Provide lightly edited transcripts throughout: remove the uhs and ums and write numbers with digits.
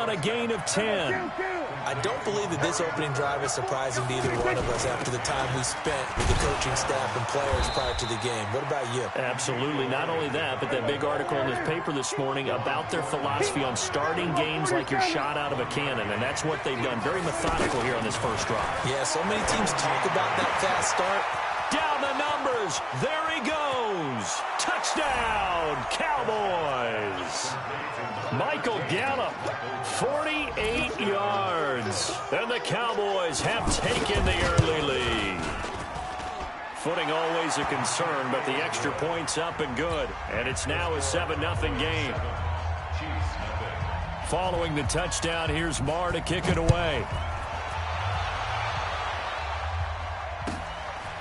on a gain of 10. I don't believe that this opening drive is surprising to either one of us after the time we spent with the coaching staff and players prior to the game. What about you? Absolutely. Not only that, but that big article in this paper this morning about their philosophy on starting games like you're shot out of a cannon, and that's what they've done. Very methodical here on this first drive. Yeah, so many teams talk about that fast start. Down the numbers. There he goes. Touchdown, Cowboys. Michael Gallup, 48 yards. And the Cowboys have taken the early lead. Footing always a concern, but the extra point's up and good. And it's now a 7-0 game. Following the touchdown, here's Marr to kick it away.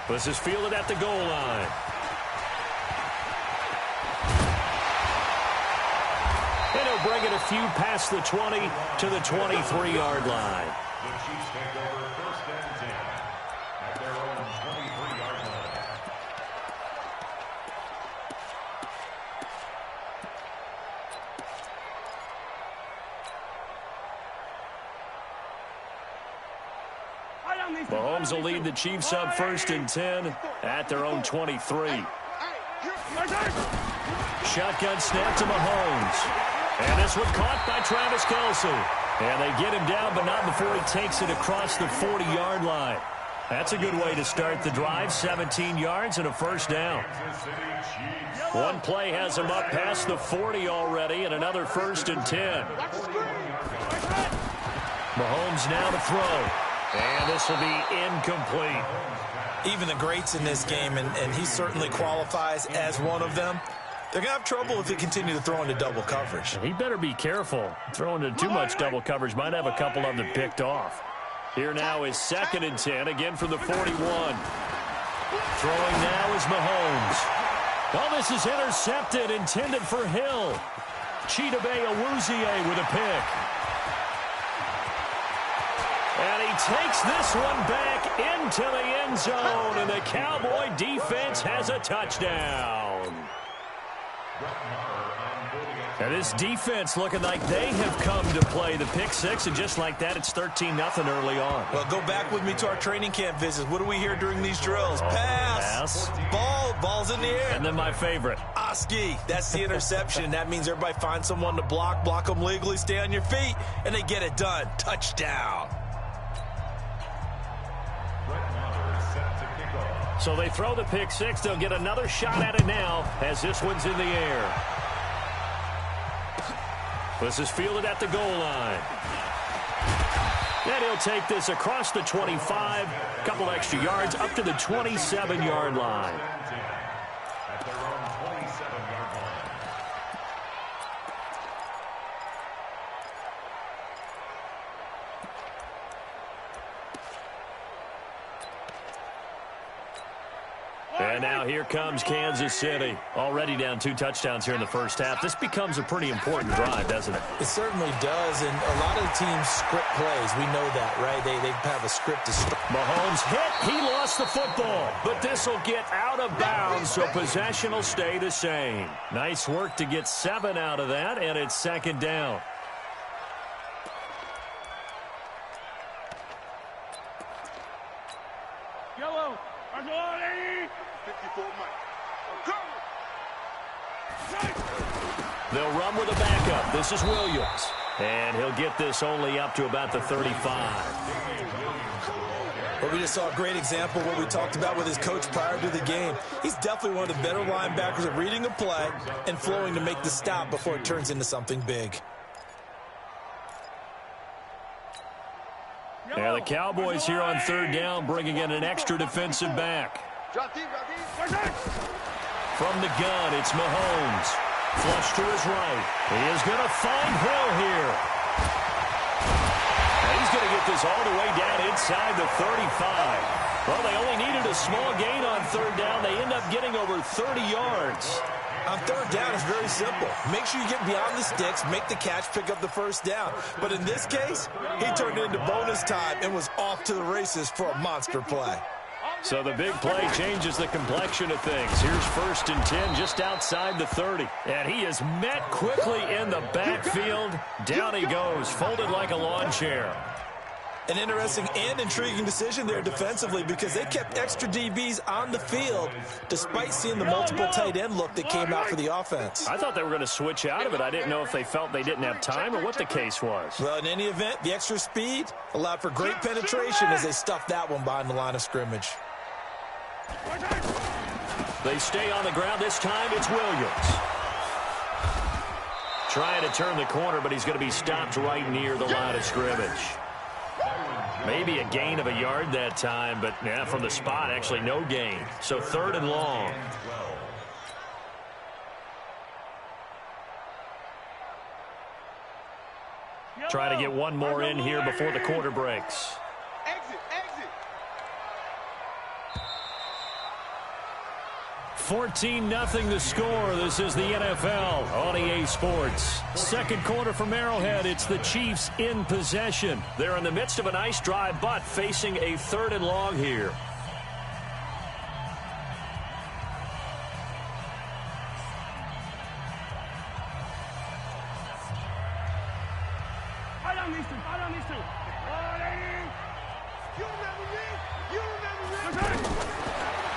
This is fielded at the goal line. And he'll bring it a few past the 20 to the 23-yard line. The Chiefs take over first and 10 at their own 23-yard line. Mahomes will lead the Chiefs up first and 10 at their own 23. Shotgun snap to Mahomes. And this one caught by Travis Kelce. And they get him down, but not before he takes it across the 40-yard line. That's a good way to start the drive. 17 yards and a first down. One play has him up past the 40 already, and another first and 10. Mahomes now to throw. And this will be incomplete. Even the greats in this game, and he certainly qualifies as one of them, they're going to have trouble if they continue to throw into double coverage. He better be careful. Throwing into too much double coverage might have a couple of them picked off. Here now is 2nd and 10, again from the 41. Throwing now is Mahomes. Oh, this is intercepted, intended for Hill. Chidobe Awuzie with a pick. And he takes this one back into the end zone, and the Cowboy defense has a touchdown. And this defense looking like they have come to play the pick six, and just like that, it's 13-0 early on. Well, go back with me to our training camp visits. What do we hear during these drills? Pass. Ball's in the air. And then my favorite. Oski. That's the interception. That means everybody finds someone to block them legally, stay on your feet, and they get it done. Touchdown. So they throw the pick six. They'll get another shot at it now as this one's in the air. This is fielded at the goal line. And he'll take this across the 25, a couple extra yards up to the 27-yard line. At their own 27-yard line. And now here comes Kansas City. Already down 2 touchdowns here in the first half. This becomes a pretty important drive, doesn't it? It certainly does, and a lot of the teams script plays. We know that, right? They have a script to start. Mahomes hit. He lost the football, but this will get out of bounds, so possession will stay the same. Nice work to get 7 out of that, and it's 2nd down. Yellow. 54 They'll run with a backup. This is Williams. And he'll get this only up to about the 35. Well, we just saw a great example of what we talked about with his coach prior to the game. He's definitely one of the better linebackers at reading a play and flowing to make the stop before it turns into something big. Yeah, the Cowboys here on 3rd down, bringing in an extra defensive back. From the gun, it's Mahomes. Flush to his right. He is going to find Hill here. And he's going to get this all the way down inside the 35. Well, they only needed a small gain on 3rd down. They end up getting over 30 yards. On 3rd down, it's very simple. Make sure you get beyond the sticks, make the catch, pick up the first down. But in this case, he turned it into bonus time and was off to the races for a monster play. So the big play changes the complexion of things. Here's 1st and 10 just outside the 30. And he is met quickly in the backfield. Down he goes, folded like a lawn chair. An interesting and intriguing decision there defensively because they kept extra DBs on the field despite seeing the multiple tight end look that came out for the offense. I thought they were going to switch out of it. I didn't know if they felt they didn't have time or what the case was. Well, in any event, the extra speed allowed for great penetration as they stuffed that one behind the line of scrimmage. They stay on the ground. This time it's Williams. Trying to turn the corner, but he's going to be stopped right near the line of scrimmage. Maybe a gain of a yard that time, but yeah, from the spot, actually no gain. So 3rd and long. Try to get one more in here before the quarter breaks. 14-0 the score. This is the NFL on EA Sports. Second quarter from Arrowhead. It's the Chiefs in possession. They're in the midst of a nice drive, but facing a 3rd and long here.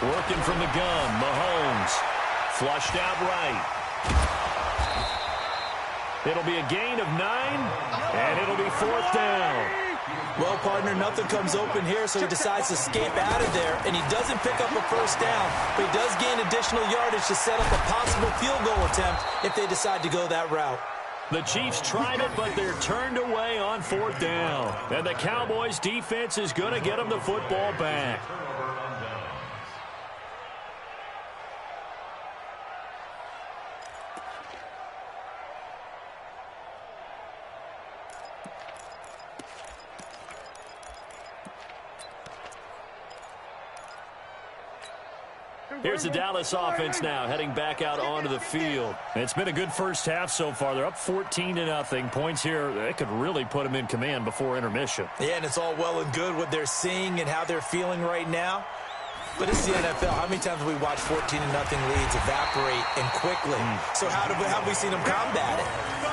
Working from the gun, Mahomes. Flushed out right. It'll be a gain of 9, and it'll be 4th down. Well, partner, nothing comes open here, so he decides to escape out of there, and he doesn't pick up a 1st down, but he does gain additional yardage to set up a possible field goal attempt if they decide to go that route. The Chiefs tried it, but they're turned away on 4th down. And the Cowboys' defense is going to get them the football back. Here's the Dallas offense now heading back out onto the field. It's been a good first half so far. They're up 14-0. Points here, they could really put them in command before intermission. Yeah, and it's all well and good what they're seeing and how they're feeling right now. But it's the NFL. How many times have we watched 14-0 leads evaporate and quickly? So how have we seen them combat it?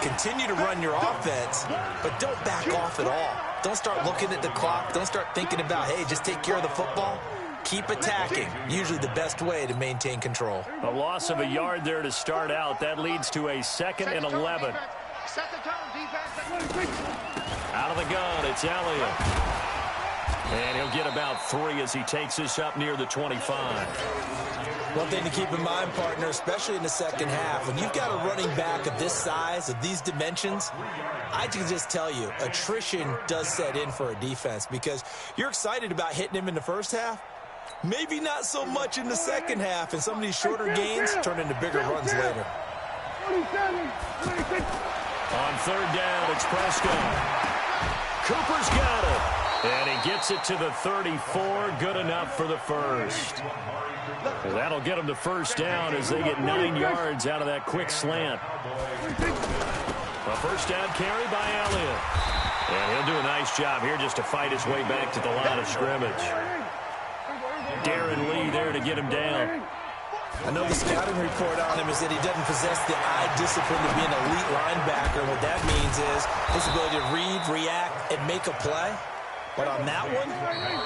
Continue to run your offense, but don't back off at all. Don't start looking at the clock. Don't start thinking about, hey, just take care of the football. Keep attacking. Usually the best way to maintain control. A loss of a yard there to start out. That leads to a 2nd and 11. Out of the gun, it's Elliott. And he'll get about 3 as he takes this up near the 25. One thing to keep in mind, partner, especially in the second half, when you've got a running back of this size, of these dimensions, I can just tell you, attrition does set in for a defense because you're excited about hitting him in the first half. Maybe not so much in the second half, and some of these shorter gains turn into bigger runs later. On 3rd down, it's Prescott. Cooper's got it. And he gets it to the 34. Good enough for the first. And that'll get him the 1st down as they get 9 yards out of that quick slant. A 1st down carry by Elliott. And he'll do a nice job here just to fight his way back to the line of scrimmage. Darren Lee there to get him down. I know the scouting report on him is that he doesn't possess the eye discipline to be an elite linebacker. What that means is his ability to read, react, and make a play. But on that one,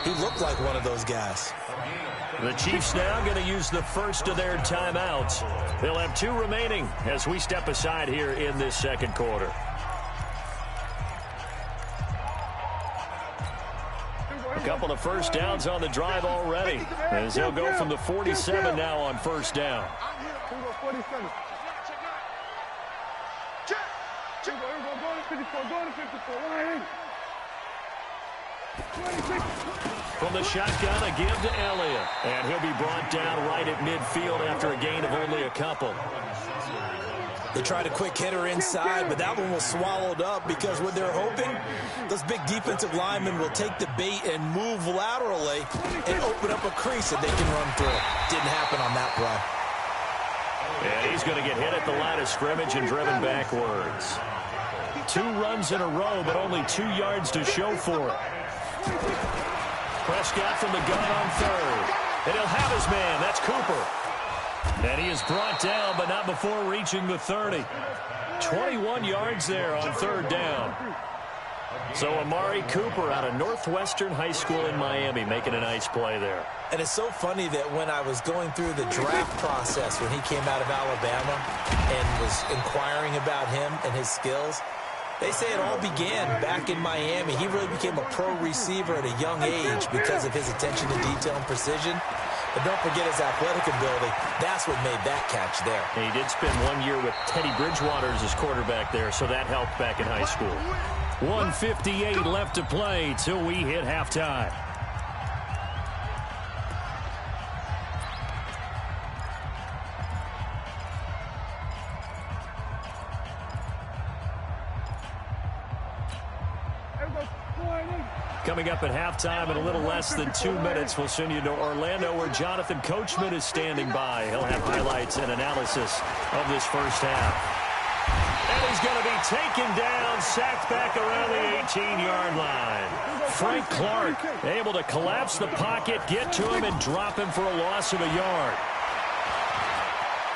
he looked like one of those guys. The Chiefs now going to use the first of their timeouts. They'll have 2 remaining as we step aside here in this second quarter. A couple of 1st downs on the drive already as they'll go from the 47 now on 1st down. From the shotgun, a give to Elliott. And he'll be brought down right at midfield after a gain of only a couple. They tried a quick hitter inside, but that one was swallowed up because what they're hoping, those big defensive linemen will take the bait and move laterally and open up a crease that they can run through. Didn't happen on that play. And he's going to get hit at the line of scrimmage and driven backwards. 2 runs in a row, but only 2 yards to show for it. Prescott from the gun on third. And he'll have his man. That's Cooper. And he is brought down, but not before reaching the 30. 21 yards there on third down. So Amari Cooper out of Northwestern High School in Miami making a nice play there. And it's so funny that when I was going through the draft process when he came out of Alabama and was inquiring about him and his skills, they say it all began back in Miami. He really became a pro receiver at a young age because of his attention to detail and precision. But don't forget his athletic ability. That's what made that catch there. And he did spend 1 year with Teddy Bridgewater as his quarterback there, so that helped back in high school. 1:58 left to play till we hit halftime. Coming up at halftime in a little less than 2 minutes, we'll send you to Orlando where Jonathan Coachman is standing by. He'll have highlights and analysis of this first half. And he's going to be taken down, sacked back around the 18-yard line. Frank Clark able to collapse the pocket, get to him, and drop him for a loss of a yard.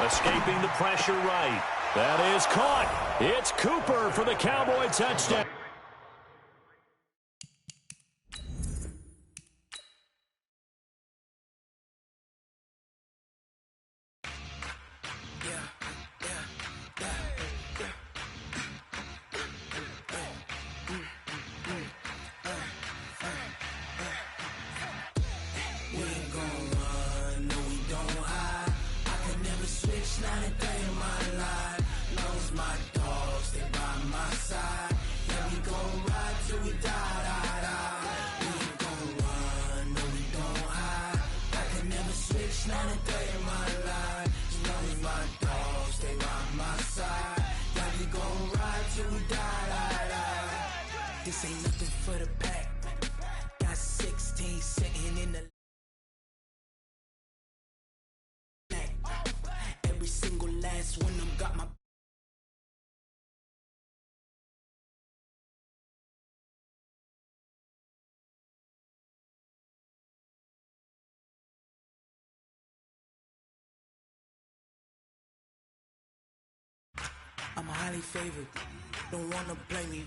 Escaping the pressure right. That is caught. It's Cooper for the Cowboy touchdown. This ain't nothing for the pack. Got 16 sitting in the back. Every single last one of them got my I'm highly favored. Don't wanna blame me.